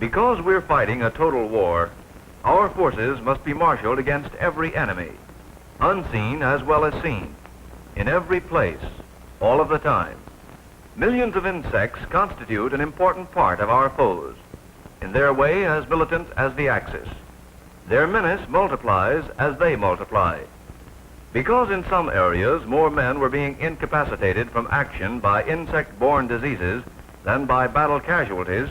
Because we're fighting a total war, our forces must be marshaled against every enemy, unseen as well as seen, in every place, all of the time. Millions of insects constitute an important part of our foes, in their way as militant as the Axis. Their menace multiplies as they multiply. Because in some areas more men were being incapacitated from action by insect-borne diseases than by battle casualties,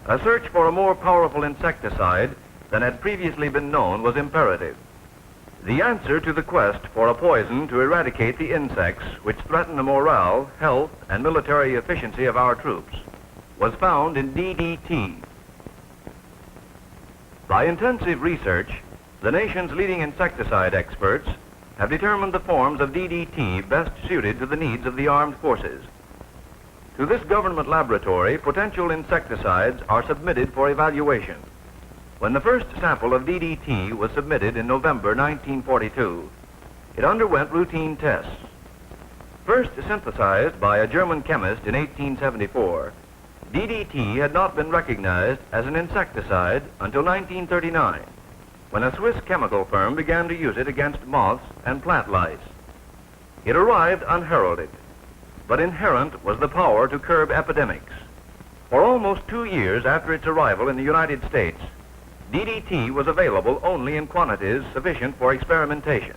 a search for a more powerful insecticide than had previously been known was imperative. The answer to the quest for a poison to eradicate the insects which threaten the morale, health, and military efficiency of our troops was found in DDT. By intensive research, the nation's leading insecticide experts have determined the forms of DDT best suited to the needs of the armed forces. To this government laboratory, potential insecticides are submitted for evaluation. When the first sample of DDT was submitted in November 1942, it underwent routine tests. First synthesized by a German chemist in 1874, DDT had not been recognized as an insecticide until 1939, when a Swiss chemical firm began to use it against moths and plant lice. It arrived unheralded, but inherent was the power to curb epidemics. For almost 2 years after its arrival in the United States, DDT was available only in quantities sufficient for experimentation.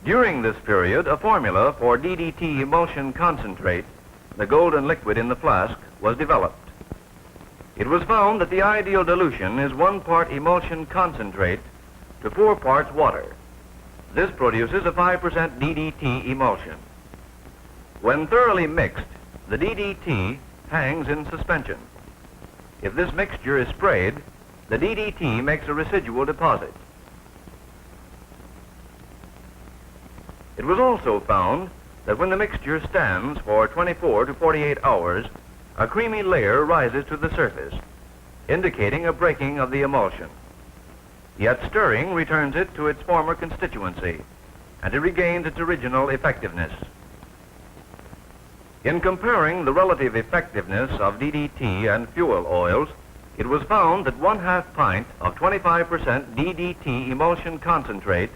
During this period, a formula for DDT emulsion concentrate, the golden liquid in the flask, was developed. It was found that the ideal dilution is 1 part emulsion concentrate to 4 parts water. This produces a 5% DDT emulsion. When thoroughly mixed, the DDT hangs in suspension. If this mixture is sprayed, the DDT makes a residual deposit. It was also found that when the mixture stands for 24 to 48 hours, a creamy layer rises to the surface, indicating a breaking of the emulsion. Yet stirring returns it to its former constituency, and it regains its original effectiveness. In comparing the relative effectiveness of DDT and fuel oils, it was found that 1/2 pint of 25% DDT emulsion concentrate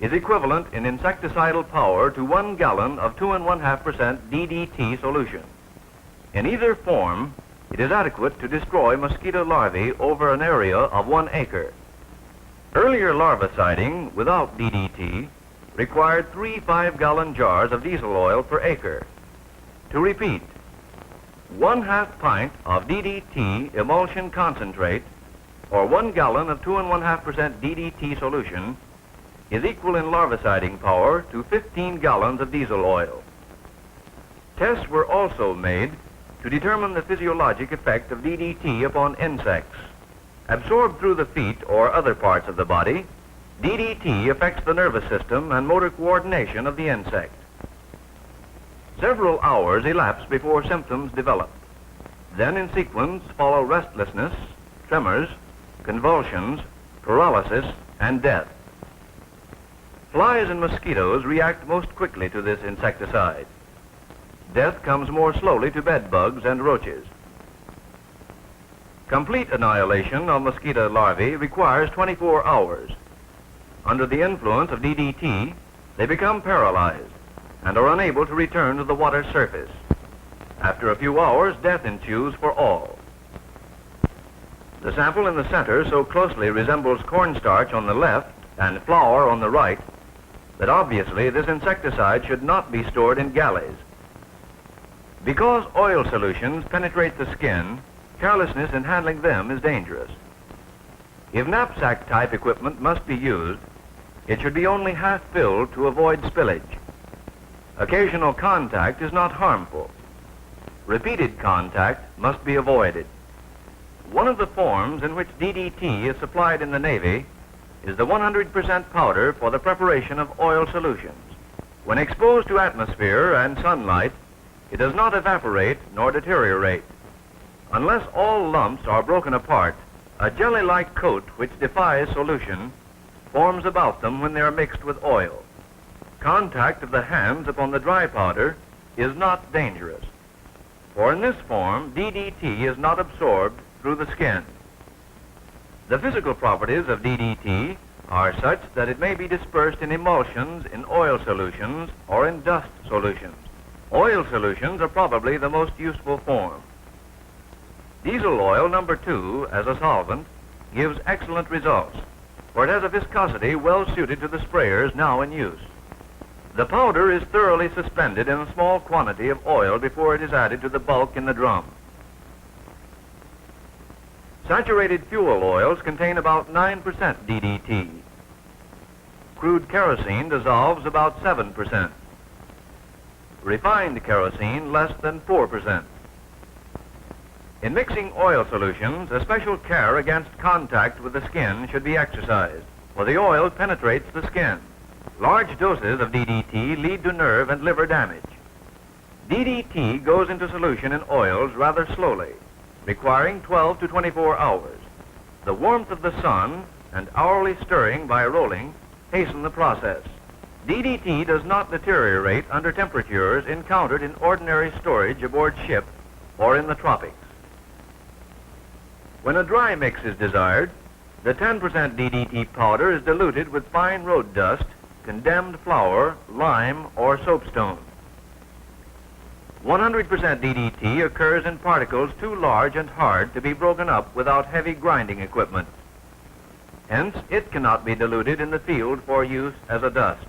is equivalent in insecticidal power to 1 gallon of 2 1/2% DDT solution. In either form, it is adequate to destroy mosquito larvae over an area of 1 acre. Earlier larviciding without DDT required 3 5-gallon jars of diesel oil per acre. To repeat, 1/2 pint of DDT emulsion concentrate, or 1 gallon of 2 1/2% DDT solution, is equal in larviciding power to 15 gallons of diesel oil. Tests were also made to determine the physiologic effect of DDT upon insects. Absorbed through the feet or other parts of the body, DDT affects the nervous system and motor coordination of the insect. Several hours elapse before symptoms develop. Then in sequence follow restlessness, tremors, convulsions, paralysis, and death. Flies and mosquitoes react most quickly to this insecticide. Death comes more slowly to bed bugs and roaches. Complete annihilation of mosquito larvae requires 24 hours. Under the influence of DDT, they become paralyzed and are unable to return to the water surface. After a few hours, death ensues for all. The sample in the center so closely resembles cornstarch on the left and flour on the right that obviously this insecticide should not be stored in galleys. Because oil solutions penetrate the skin, carelessness in handling them is dangerous. If knapsack-type equipment must be used, it should be only half filled to avoid spillage. Occasional contact is not harmful. Repeated contact must be avoided. One of the forms in which DDT is supplied in the Navy is the 100% powder for the preparation of oil solutions. When exposed to atmosphere and sunlight, it does not evaporate nor deteriorate. Unless all lumps are broken apart, a jelly-like coat which defies solution forms about them when they are mixed with oil. Contact of the hands upon the dry powder is not dangerous, for in this form DDT is not absorbed through the skin. The physical properties of DDT are such that it may be dispersed in emulsions, in oil solutions, or in dust solutions. Oil solutions are probably the most useful form. Diesel oil number 2 as a solvent gives excellent results, for it has a viscosity well suited to the sprayers now in use. The powder is thoroughly suspended in a small quantity of oil before it is added to the bulk in the drum. Saturated fuel oils contain about 9% DDT. Crude kerosene dissolves about 7%. Refined kerosene less than 4%. In mixing oil solutions, a special care against contact with the skin should be exercised, for the oil penetrates the skin. Large doses of DDT lead to nerve and liver damage. DDT goes into solution in oils rather slowly, requiring 12 to 24 hours. The warmth of the sun and hourly stirring by rolling hasten the process. DDT does not deteriorate under temperatures encountered in ordinary storage aboard ship or in the tropics. When a dry mix is desired, the 10% DDT powder is diluted with fine road dust, condemned flour, lime, or soapstone. 100% DDT occurs in particles too large and hard to be broken up without heavy grinding equipment. Hence, it cannot be diluted in the field for use as a dust.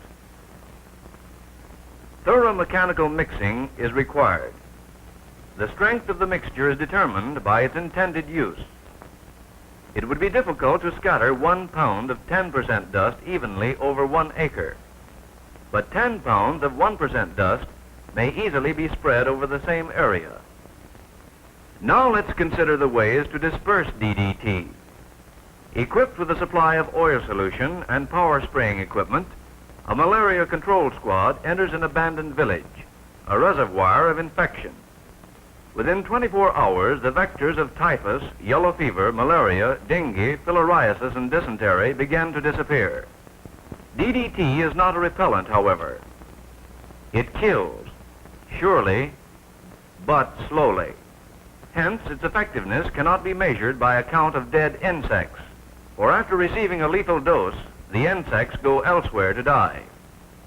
Thorough mechanical mixing is required. The strength of the mixture is determined by its intended use. It would be difficult to scatter 1 pound of 10% dust evenly over 1 acre, but 10 pounds of 1% dust may easily be spread over the same area. Now let's consider the ways to disperse DDT. Equipped with a supply of oil solution and power spraying equipment, a malaria control squad enters an abandoned village, a reservoir of infection. Within 24 hours, the vectors of typhus, yellow fever, malaria, dengue, filariasis, and dysentery begin to disappear. DDT is not a repellent, however. It kills, surely, but slowly. Hence, its effectiveness cannot be measured by a count of dead insects, for after receiving a lethal dose, the insects go elsewhere to die.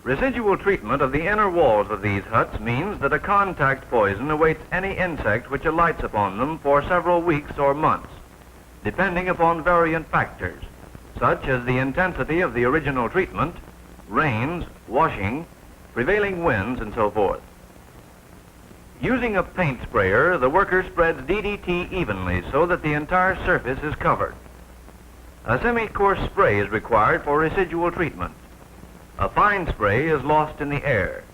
Residual treatment of the inner walls of these huts means that a contact poison awaits any insect which alights upon them for several weeks or months, depending upon variant factors, such as the intensity of the original treatment, rains, washing, prevailing winds, and so forth. Using a paint sprayer, the worker spreads DDT evenly so that the entire surface is covered. A semi-coarse spray is required for residual treatment. A fine spray is lost in the air.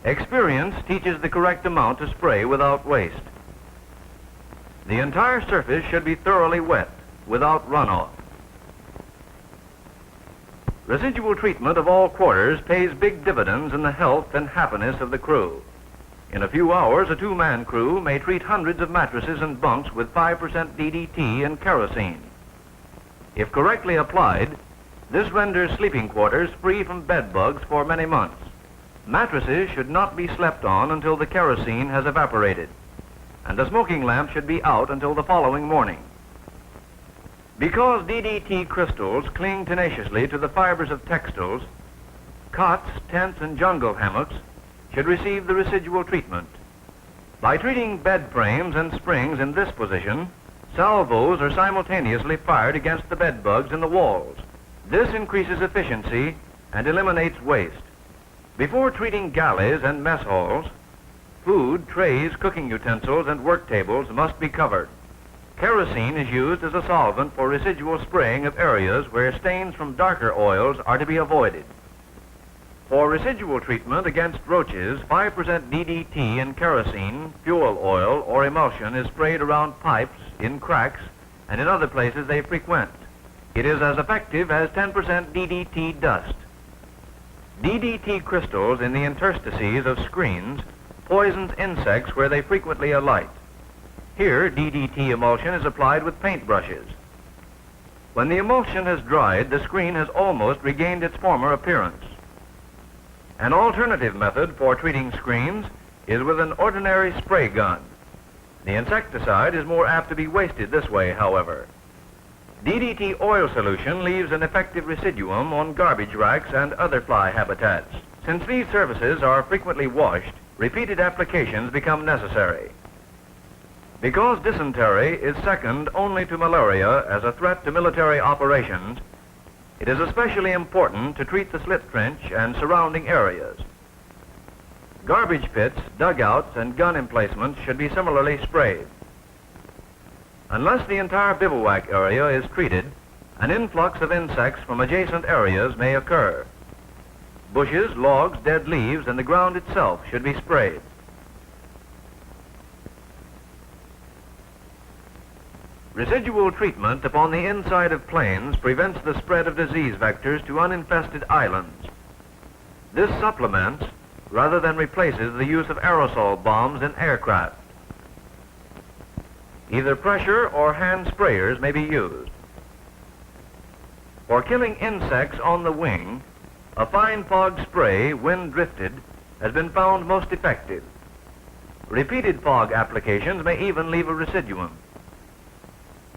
Experience teaches the correct amount to spray without waste. The entire surface should be thoroughly wet, without runoff. Residual treatment of all quarters pays big dividends in the health and happiness of the crew. In a few hours, a 2-man crew may treat hundreds of mattresses and bunks with 5% DDT and kerosene. If correctly applied, this renders sleeping quarters free from bed bugs for many months. Mattresses should not be slept on until the kerosene has evaporated, and the smoking lamp should be out until the following morning. Because DDT crystals cling tenaciously to the fibers of textiles, cots, tents, and jungle hammocks should receive the residual treatment. By treating bed frames and springs in this position, salvos are simultaneously fired against the bed bugs in the walls. This increases efficiency and eliminates waste. Before treating galleys and mess halls, food, trays, cooking utensils, and work tables must be covered. Kerosene is used as a solvent for residual spraying of areas where stains from darker oils are to be avoided. For residual treatment against roaches, 5% DDT in kerosene, fuel oil, or emulsion is sprayed around pipes, in cracks, and in other places they frequent. It is as effective as 10% DDT dust. DDT crystals in the interstices of screens poisons insects where they frequently alight. Here, DDT emulsion is applied with paint brushes. When the emulsion has dried, the screen has almost regained its former appearance. An alternative method for treating screens is with an ordinary spray gun. The insecticide is more apt to be wasted this way, however. DDT oil solution leaves an effective residuum on garbage racks and other fly habitats. Since these surfaces are frequently washed, repeated applications become necessary. Because dysentery is second only to malaria as a threat to military operations, it is especially important to treat the slit trench and surrounding areas. Garbage pits, dugouts, and gun emplacements should be similarly sprayed. Unless the entire bivouac area is treated, an influx of insects from adjacent areas may occur. Bushes, logs, dead leaves, and the ground itself should be sprayed. Residual treatment upon the inside of planes prevents the spread of disease vectors to uninfested islands. This supplements, rather than replaces, the use of aerosol bombs in aircraft. Either pressure or hand sprayers may be used. For killing insects on the wing, a fine fog spray, wind drifted, has been found most effective. Repeated fog applications may even leave a residuum.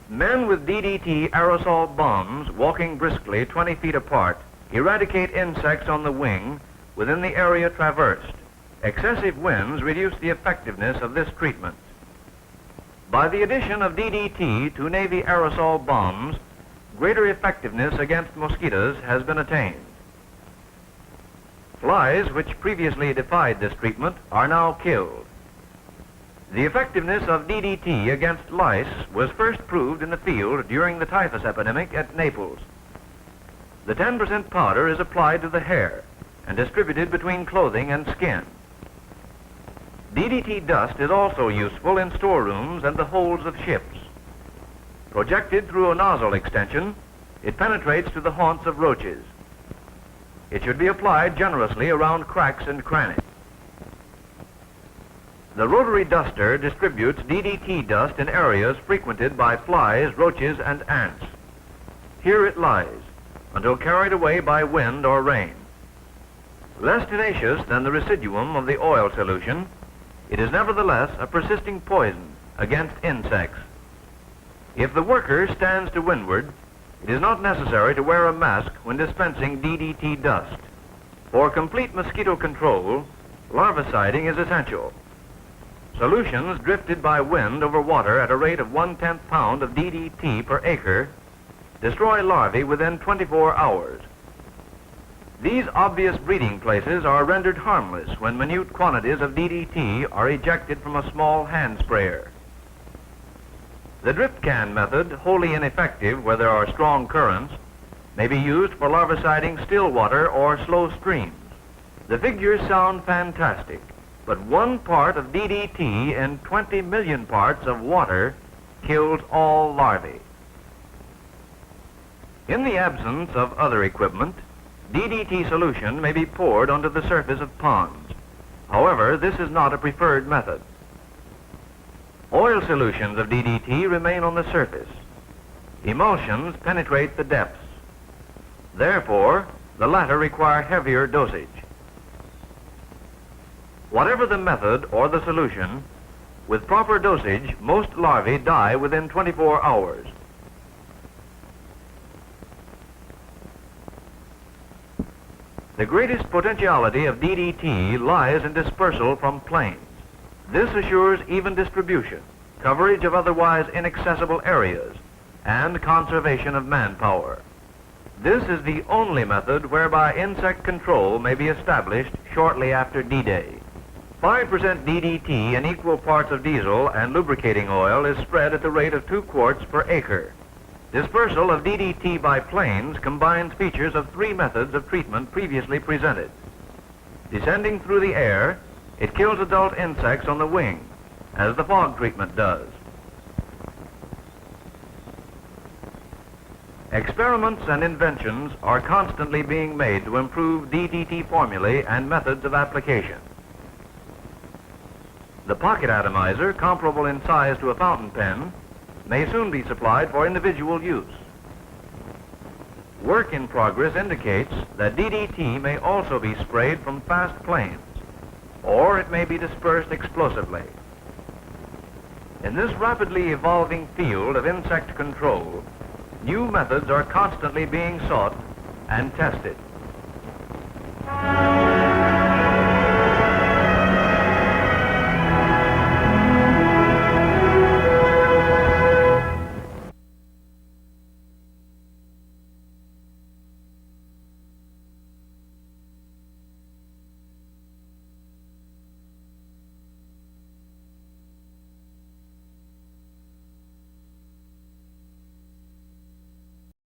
Men with DDT aerosol bombs walking briskly 20 feet apart eradicate insects on the wing within the area traversed. Excessive winds reduce the effectiveness of this treatment. By the addition of DDT to Navy aerosol bombs, greater effectiveness against mosquitoes has been attained. Flies, which previously defied this treatment, are now killed. The effectiveness of DDT against lice was first proved in the field during the typhus epidemic at Naples. The 10% powder is applied to the hair and distributed between clothing and skin. DDT dust is also useful in storerooms and the holds of ships. Projected through a nozzle extension, it penetrates to the haunts of roaches. It should be applied generously around cracks and crannies. The rotary duster distributes DDT dust in areas frequented by flies, roaches, and ants. Here it lies until carried away by wind or rain. Less tenacious than the residuum of the oil solution, it is nevertheless a persisting poison against insects. If the worker stands to windward, it is not necessary to wear a mask when dispensing DDT dust. For complete mosquito control, larviciding is essential. Solutions drifted by wind over water at a rate of 1/10 pound of DDT per acre destroy larvae within 24 hours. These obvious breeding places are rendered harmless when minute quantities of DDT are ejected from a small hand sprayer. The drip can method, wholly ineffective where there are strong currents, may be used for larviciding still water or slow streams. The figures sound fantastic, but 1 part of DDT in 20 million parts of water kills all larvae. In the absence of other equipment, DDT solution may be poured onto the surface of ponds. However, this is not a preferred method. Oil solutions of DDT remain on the surface. Emulsions penetrate the depths. Therefore, the latter require heavier dosage. Whatever the method or the solution, with proper dosage, most larvae die within 24 hours. The greatest potentiality of DDT lies in dispersal from planes. This assures even distribution, coverage of otherwise inaccessible areas, and conservation of manpower. This is the only method whereby insect control may be established shortly after D-Day. 5% DDT in equal parts of diesel and lubricating oil is spread at the rate of 2 quarts per acre. Dispersal of DDT by planes combines features of 3 methods of treatment previously presented. Descending through the air, it kills adult insects on the wing, as the fog treatment does. Experiments and inventions are constantly being made to improve DDT formulae and methods of application. The pocket atomizer, comparable in size to a fountain pen, may soon be supplied for individual use. Work in progress indicates that DDT may also be sprayed from fast planes, or it may be dispersed explosively. In this rapidly evolving field of insect control, new methods are constantly being sought and tested.